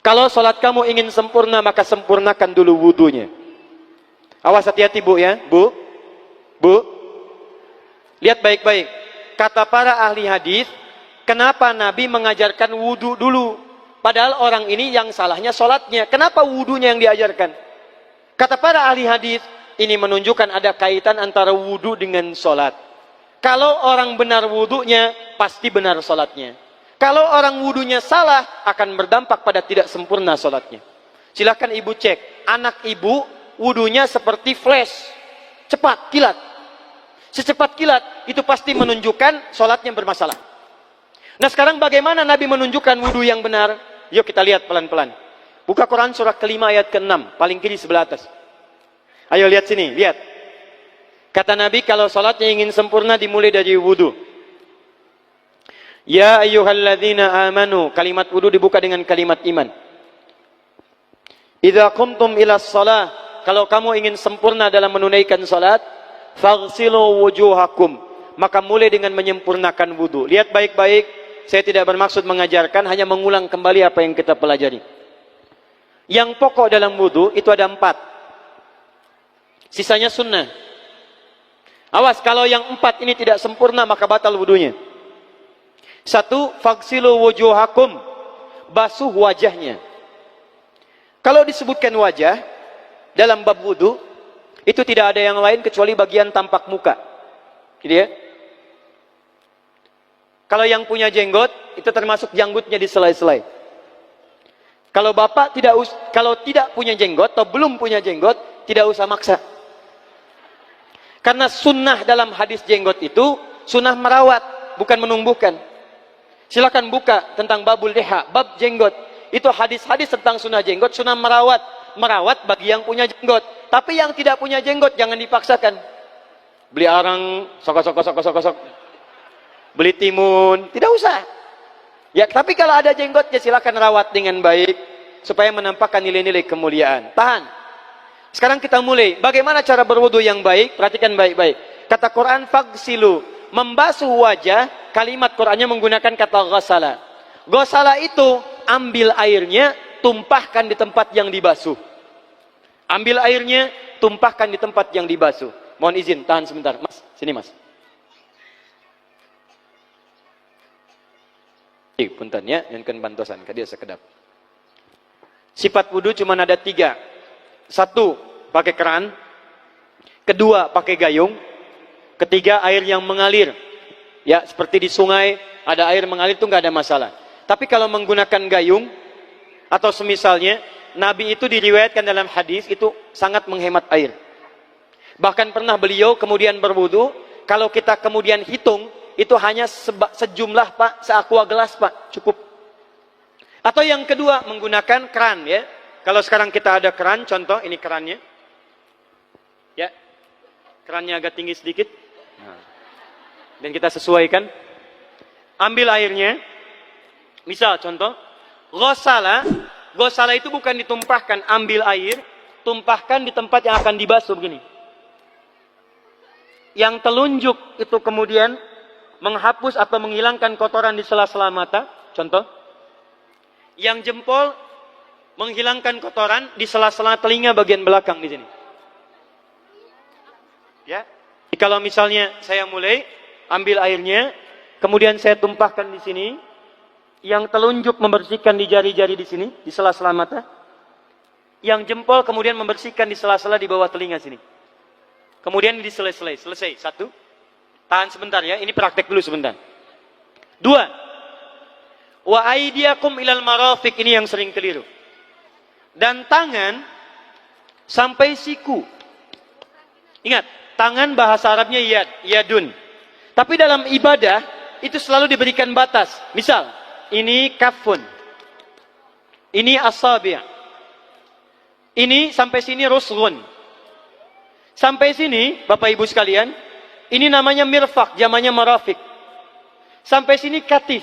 Kalau sholat kamu ingin sempurna, maka sempurnakan dulu wudunya. Awas, hati-hati bu ya, bu. Lihat baik-baik. Kata para ahli hadis, kenapa Nabi mengajarkan wudu dulu? Padahal orang ini yang salahnya sholatnya. Kenapa wudunya yang diajarkan? Kata para ahli hadis, ini menunjukkan ada kaitan antara wudu dengan sholat. Kalau orang benar wudunya, pasti benar sholatnya. Kalau orang wudunya salah, akan berdampak pada tidak sempurna sholatnya. Silahkan ibu cek, anak ibu wudunya seperti flash, cepat, kilat. Secepat kilat, itu pasti menunjukkan sholatnya bermasalah. Nah sekarang bagaimana Nabi menunjukkan wudu yang benar? Yuk kita lihat pelan-pelan. Buka Quran surah kelima ayat ke-6, paling kiri sebelah atas. Ayo lihat sini, lihat. Kata Nabi, kalau sholatnya ingin sempurna dimulai dari wudu. Ya ayyuhalladzina amanu, kalimat wudu dibuka dengan kalimat iman. Idza qumtum ilas shalah, kalau kamu ingin sempurna dalam menunaikan salat, faghsilu wujuhakum, maka mulai dengan menyempurnakan wudu. Lihat baik-baik, saya tidak bermaksud mengajarkan, hanya mengulang kembali apa yang kita pelajari. Yang pokok dalam wudu itu ada 4. Sisanya sunnah. Awas, kalau yang 4 ini tidak sempurna, maka batal wudunya. 1, faghsilu wujuhakum, basuh wajahnya. Kalau disebutkan wajah dalam bab wudu, itu tidak ada yang lain kecuali bagian tampak muka. Gitu ya. Kalau yang punya jenggot, itu termasuk janggutnya di selai-selai. Kalau bapak kalau tidak punya jenggot atau belum punya jenggot, tidak usah maksa. Karena sunnah dalam hadis jenggot itu sunnah merawat, bukan menumbuhkan. Silakan buka tentang babul liha, bab jenggot. Itu hadis-hadis tentang sunnah jenggot, sunnah merawat. Merawat bagi yang punya jenggot. Tapi yang tidak punya jenggot jangan dipaksakan. Beli arang, sok. Beli timun, tidak usah. Ya, tapi kalau ada jenggotnya silakan rawat dengan baik supaya menampakkan nilai-nilai kemuliaan. Tahan. Sekarang kita mulai. Bagaimana cara berwudu yang baik? Perhatikan baik-baik. Kata Quran, faghsilu, membasuh wajah. Kalimat Qurannya menggunakan kata ghasala. Ghasala itu ambil airnya, tumpahkan di tempat yang dibasuh. Ambil airnya, tumpahkan di tempat yang dibasuh. Mohon izin, tahan sebentar. Mas, sini mas. Punten ya, yang kan bantosan, kadia sekedap. Sifat wudu cuma ada 3. 1, pakai keran. 2, pakai gayung. 3, air yang mengalir. Ya, seperti di sungai ada air mengalir itu nggak ada masalah. Tapi kalau menggunakan gayung atau semisalnya, Nabi itu diriwayatkan dalam hadis itu sangat menghemat air. Bahkan pernah beliau kemudian berwudu, kalau kita kemudian hitung itu hanya sejumlah pak, seaqua gelas pak, cukup. Atau yang kedua menggunakan keran ya. Kalau sekarang kita ada keran, contoh ini kerannya. Ya. Kerannya agak tinggi sedikit. Nah. Dan kita sesuaikan. Ambil airnya. Misal contoh, ghasala. Ghasala itu bukan ditumpahkan, ambil air, tumpahkan di tempat yang akan dibasuh begini. Yang telunjuk itu kemudian menghapus atau menghilangkan kotoran di sela-sela mata, contoh. Yang jempol menghilangkan kotoran di sela-sela telinga bagian belakang di sini. Ya. Jadi kalau misalnya saya mulai ambil airnya, kemudian saya tumpahkan di sini, yang telunjuk membersihkan di jari-jari di sini, di sela-sela mata. Yang jempol kemudian membersihkan di sela-sela di bawah telinga sini. Kemudian di selesai. 1. Tahan sebentar ya, ini praktek dulu sebentar. 2. Wa aidiakum ilal marafiq, ini yang sering keliru. Dan tangan sampai siku. Ingat, tangan bahasa Arabnya yadun. Tapi dalam ibadah itu selalu diberikan batas. Misal, ini kafun. Ini asabi'. Ini sampai sini ruslun. Sampai sini, Bapak Ibu sekalian, ini namanya mirfaq, zamannya marafiq. Sampai sini katif.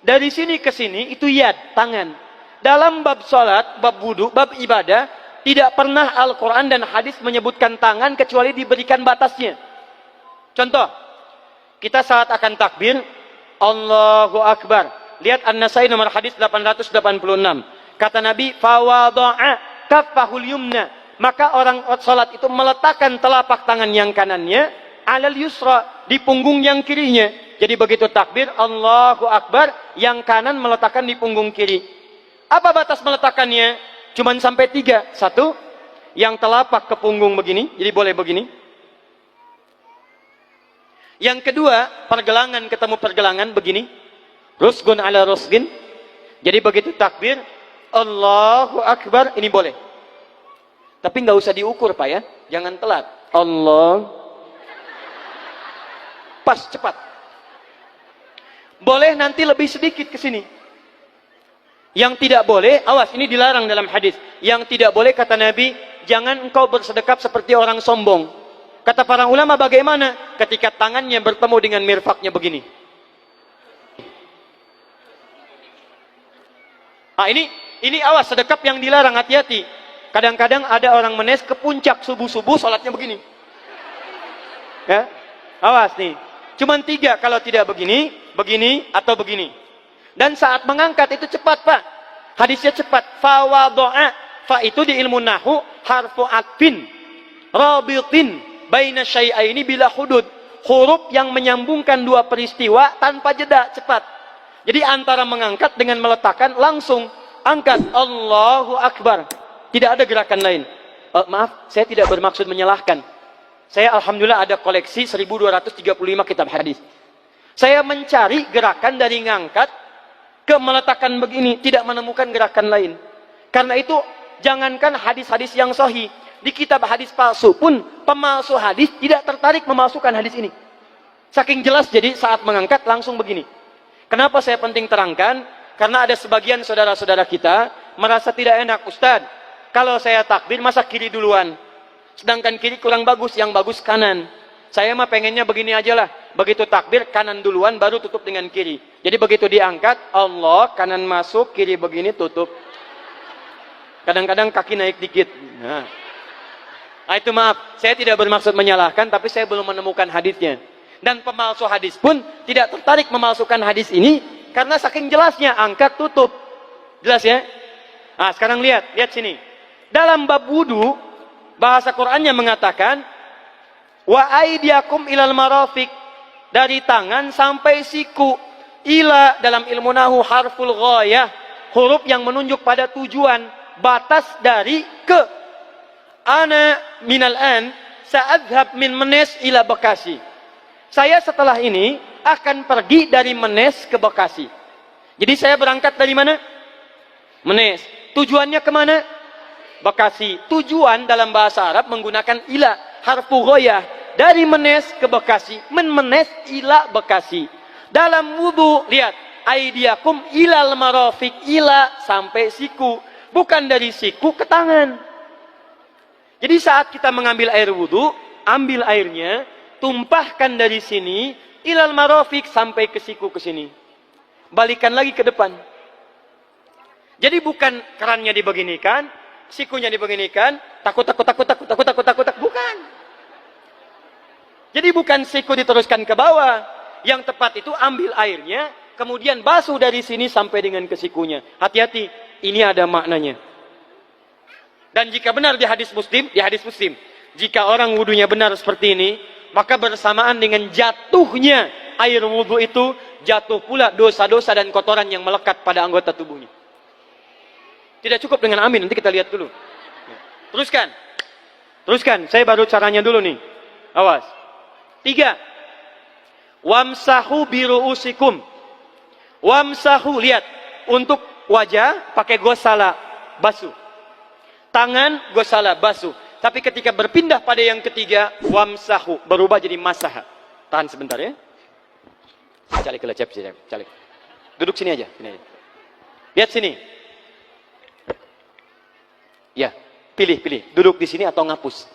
Dari sini ke sini itu yad, tangan. Dalam bab salat, bab wudu, bab ibadah, tidak pernah Al-Quran dan hadis menyebutkan tangan kecuali diberikan batasnya. Contoh, kita saat akan takbir, Allahu Akbar. Lihat An-Nasai nomor hadis 886. Kata Nabi, fawada'a kaffahul yumna. Maka orang salat itu meletakkan telapak tangan yang kanannya alal yusra, di punggung yang kirinya. Jadi begitu takbir Allahu Akbar, yang kanan meletakkan di punggung kiri. Apa batas meletakkannya? Cuman sampai 3. 1, yang telapak ke punggung begini, jadi boleh begini. Yang kedua, pergelangan ketemu pergelangan begini. Rusgun ala rusgin. Jadi begitu takbir Allahu Akbar, ini boleh. Tapi nggak usah diukur Pak ya, jangan telat. Allah, pas cepat. Boleh nanti lebih sedikit ke sini. Yang tidak boleh, awas, ini dilarang dalam hadis. Yang tidak boleh kata Nabi, jangan engkau bersedekap seperti orang sombong. Kata para ulama bagaimana? Ketika tangannya bertemu dengan mirfaknya begini. Nah ini awas, sedekap yang dilarang, hati-hati. Kadang-kadang ada orang menes ke puncak subuh-subuh, sholatnya begini. Ya, awas nih. Cuman 3, kalau tidak begini, begini, atau begini. Dan saat mengangkat itu cepat Pak. Hadisnya cepat. Fawado'a. Fa itu di ilmu nahu harfu atfin rabitin baina syai'aini bila hudud. Huruf yang menyambungkan dua peristiwa tanpa jeda, cepat. Jadi antara mengangkat dengan meletakkan, langsung angkat Allahu Akbar. Tidak ada gerakan lain. Maaf, saya tidak bermaksud menyalahkan. Saya alhamdulillah ada koleksi 1235 kitab hadis. Saya mencari gerakan dari ngangkat ke meletakkan begini, tidak menemukan gerakan lain. Karena itu jangankan hadis-hadis yang sahih, di kitab hadis palsu pun pemalsu hadis tidak tertarik memalsukan hadis ini. Saking jelas, jadi saat mengangkat langsung begini. Kenapa saya penting terangkan? Karena ada sebagian saudara-saudara kita merasa tidak enak, Ustadz, kalau saya takbir masa kiri duluan, sedangkan kiri kurang bagus, yang bagus kanan. Saya mah pengennya begini aja lah, begitu takbir kanan duluan baru tutup dengan kiri. Jadi begitu diangkat Allah, kanan masuk, kiri begini tutup. Kadang-kadang kaki naik dikit. Nah, itu maaf, saya tidak bermaksud menyalahkan, tapi saya belum menemukan hadisnya. Dan pemalsu hadis pun tidak tertarik memalsukan hadis ini karena saking jelasnya, angkat tutup. Jelas ya? Nah, sekarang lihat sini. Dalam bab wudu, bahasa Qur'annya mengatakan wa aidiakum ilal marafiq, dari tangan sampai siku. Ila dalam ilmu nahu harful ghayah, huruf yang menunjuk pada tujuan, batas dari ke. Ana minal an sa'adhab min Menes ila Bekasi. Saya setelah ini akan pergi dari Menes ke Bekasi. Jadi saya berangkat dari mana? Menes. Tujuannya kemana? Bekasi. Tujuan dalam bahasa Arab menggunakan ila, harfu ghayah, dari Menes ke Bekasi. Menes ila Bekasi. Dalam wudu, lihat, aidiakum ilal marafiq, ila sampai siku, bukan dari siku ke tangan. Jadi saat kita mengambil air wudu, ambil airnya, tumpahkan dari sini ilal marafiq sampai ke siku, ke sini. Balikan lagi ke depan. Jadi bukan kerannya dibeginikan, sikunya dibeginikan, takut, bukan. Jadi bukan siku diteruskan ke bawah. Yang tepat itu ambil airnya, kemudian basuh dari sini sampai dengan ke sikunya. Hati-hati, ini ada maknanya. Dan jika benar di hadis Muslim, jika orang wudunya benar seperti ini, maka bersamaan dengan jatuhnya air wudu itu, jatuh pula dosa-dosa dan kotoran yang melekat pada anggota tubuhnya. Tidak cukup dengan amin, nanti kita lihat dulu. Teruskan, saya baru caranya dulu nih. Awas. 3. Wamsahu biru'usikum. Wamsahu, lihat, untuk wajah pakai gosala, basuh. Tangan gosala, basuh. Tapi ketika berpindah pada yang ketiga, wamsahu, berubah jadi masaha. Tahan sebentar ya. Calik. Duduk sini aja. Lihat sini. Ya, pilih. Duduk di sini atau ngapus.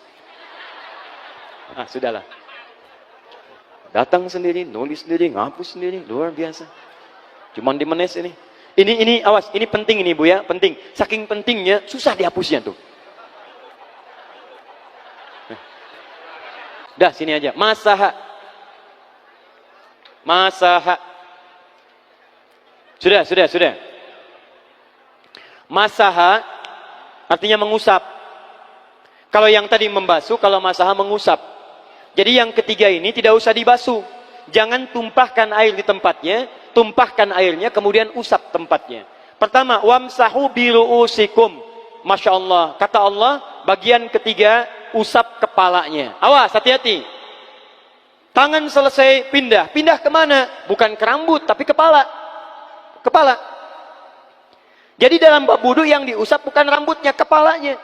Ah, sudahlah. Datang sendiri, nulis sendiri, ngapus sendiri, luar biasa. Cuman di Menes ini. Ini awas, ini penting ini Bu ya, penting. Saking pentingnya, susah dihapusnya tuh. Dah, sini aja. Masaha. Sudah. Masaha artinya mengusap. Kalau yang tadi membasuh, kalau masaha mengusap. Jadi yang ketiga ini tidak usah dibasuh. Jangan tumpahkan air di tempatnya, tumpahkan airnya kemudian usap tempatnya. Pertama, wamsahu biru'usikum. Masya Allah, kata Allah, bagian ketiga usap kepalanya. Awas, hati-hati. Tangan selesai pindah. Pindah kemana? Bukan ke rambut, tapi kepala. Kepala. Jadi dalam bab wudu yang diusap bukan rambutnya, kepalanya.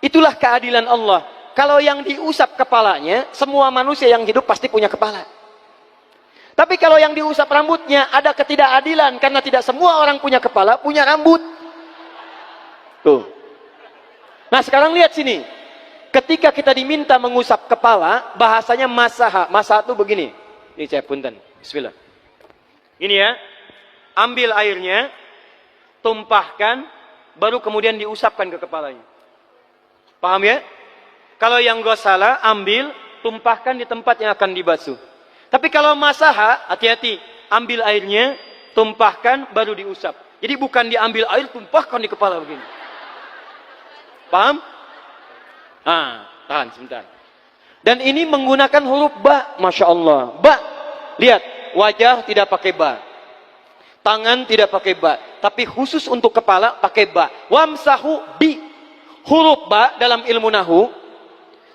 Itulah keadilan Allah. Kalau yang diusap kepalanya, semua manusia yang hidup pasti punya kepala. Tapi kalau yang diusap rambutnya, ada ketidakadilan. Karena tidak semua orang punya kepala, punya rambut. Tuh. Nah sekarang lihat sini. Ketika kita diminta mengusap kepala, bahasanya masaha. Masaha itu begini. Ini saya punten. Bismillah. Ini ya. Ambil airnya, tumpahkan, baru kemudian diusapkan ke kepalanya. Paham ya? Kalau yang gosala, ambil, tumpahkan di tempat yang akan dibasuh. Tapi kalau masaha, hati-hati. Ambil airnya, tumpahkan, baru diusap. Jadi bukan diambil air, tumpahkan di kepala begini. Paham? Ah, tahan sebentar. Dan ini menggunakan huruf ba, Masya Allah. Ba, lihat, wajah tidak pakai ba. Tangan tidak pakai ba. Tapi khusus untuk kepala, pakai ba. Wamsahu bi. Huruf ba dalam ilmu nahu,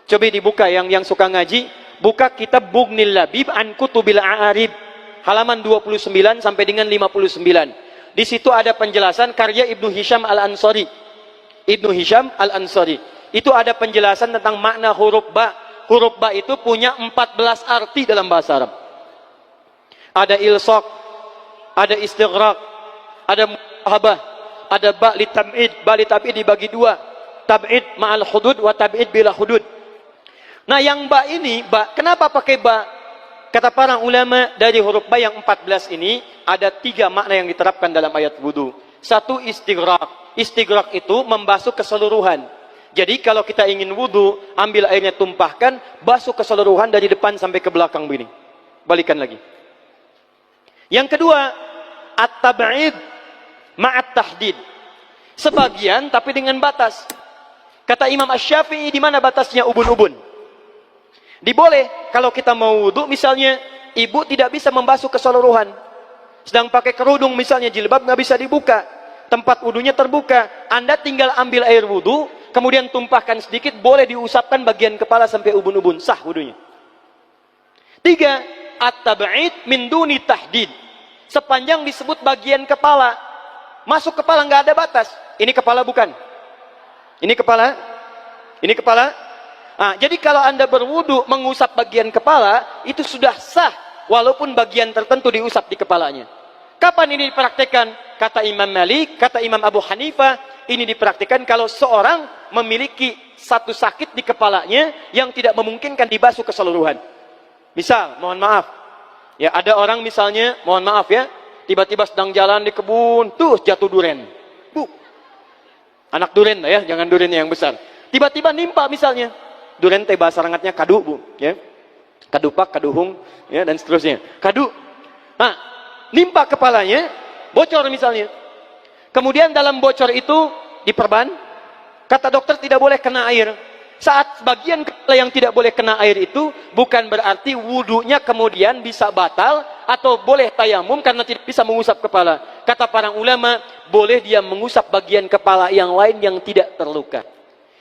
coba dibuka yang suka ngaji, buka kitab Bughnil Labib an Kutubil A'arib, halaman 29 sampai dengan 59. Di situ ada penjelasan karya Ibnu Hisham Al-Ansari. Ibnu Hisham Al-Ansari. Itu ada penjelasan tentang makna huruf ba. Huruf ba itu punya 14 arti dalam bahasa Arab. Ada ilsaq, ada istighraq, ada muhabah, ada ba li tab'id. Ba li tab'id dibagi dua. Tab'id ma'al hudud wa tab'id bila hudud. Nah yang ba ini, ba, kenapa pakai ba? Kata para ulama, dari huruf ba yang 14 ini, ada 3 makna yang diterapkan dalam ayat wudu. Satu, istighraq. Istighraq itu membasuh keseluruhan. Jadi kalau kita ingin wudu, ambil airnya tumpahkan, basuh keseluruhan dari depan sampai ke belakang begini. Balikan lagi. Yang kedua, at-tab'id ma'at tahdid. Sebagian tapi dengan batas. Kata Imam Asy-Syafi'i, di mana batasnya ubun-ubun? Diboleh kalau kita mau wudu, misalnya ibu tidak bisa membasuh keseluruhan. Sedang pakai kerudung misalnya, jilbab nggak bisa dibuka. Tempat wudunya terbuka. Anda tinggal ambil air wudu, kemudian tumpahkan sedikit, boleh diusapkan bagian kepala sampai ubun-ubun. Sah wudunya. 3. At-tab'id min duni tahdid. Sepanjang disebut bagian kepala. Masuk kepala nggak ada batas. Ini kepala bukan? Ini kepala? Ini kepala? Nah, jadi kalau Anda berwudu mengusap bagian kepala, itu sudah sah. Walaupun bagian tertentu diusap di kepalanya. Kapan ini dipraktikkan? Kata Imam Malik, kata Imam Abu Hanifah, ini dipraktikkan kalau seorang memiliki satu sakit di kepalanya yang tidak memungkinkan dibasuh keseluruhan. Misal, mohon maaf. Ya, ada orang misalnya, mohon maaf ya, tiba-tiba sedang jalan di kebun, tuh jatuh duren. Anak duren ya, jangan durennya yang besar. Tiba-tiba nimpa misalnya. Duren teh bahasa rangatnya kadu, Bu, ya. Kadupak, kaduhung, ya, dan seterusnya. Kadu. Nah, nimpa kepalanya, bocor misalnya. Kemudian dalam bocor itu diperban. Kata dokter tidak boleh kena air. Saat bagian kepala yang tidak boleh kena air itu, bukan berarti wudunya kemudian bisa batal atau boleh tayamum karena tidak bisa mengusap kepala. Kata para ulama, boleh dia mengusap bagian kepala yang lain yang tidak terluka.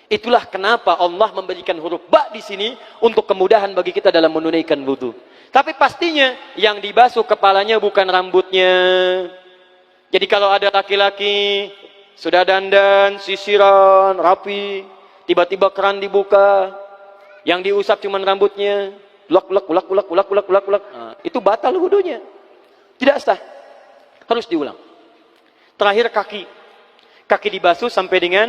Itulah kenapa Allah memberikan huruf ba di sini untuk kemudahan bagi kita dalam menunaikan wudu. Tapi pastinya yang dibasuh kepalanya bukan rambutnya. Jadi kalau ada laki-laki sudah dandan, sisiran, rapi, tiba-tiba keran dibuka, yang diusap cuma rambutnya, ulak. Nah, itu batal wudunya. Tidak sah. Harus diulang. Terakhir kaki. Kaki dibasuh sampai dengan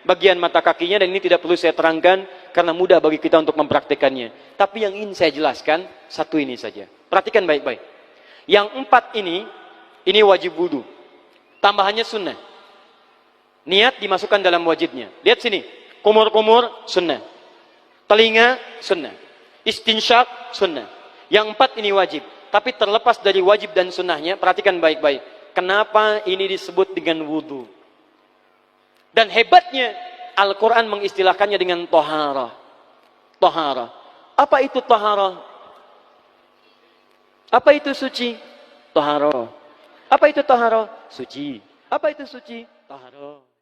bagian mata kakinya, dan ini tidak perlu saya terangkan karena mudah bagi kita untuk mempraktekannya. Tapi yang ingin saya jelaskan satu ini saja. Perhatikan baik-baik. Yang 4 ini wajib wudu. Tambahannya sunnah. Niat dimasukkan dalam wajibnya. Lihat sini. Kumur-kumur sunnah. Telinga sunnah. Istinsyak sunnah. Yang 4 ini wajib. Tapi terlepas dari wajib dan sunnahnya, perhatikan baik-baik. Kenapa ini disebut dengan wudu? Dan hebatnya Al-Quran mengistilahkannya dengan toharah. Toharah. Apa itu toharah? Apa itu suci? Toharah. Apa itu toharah? Suci. Apa itu suci? Toharah.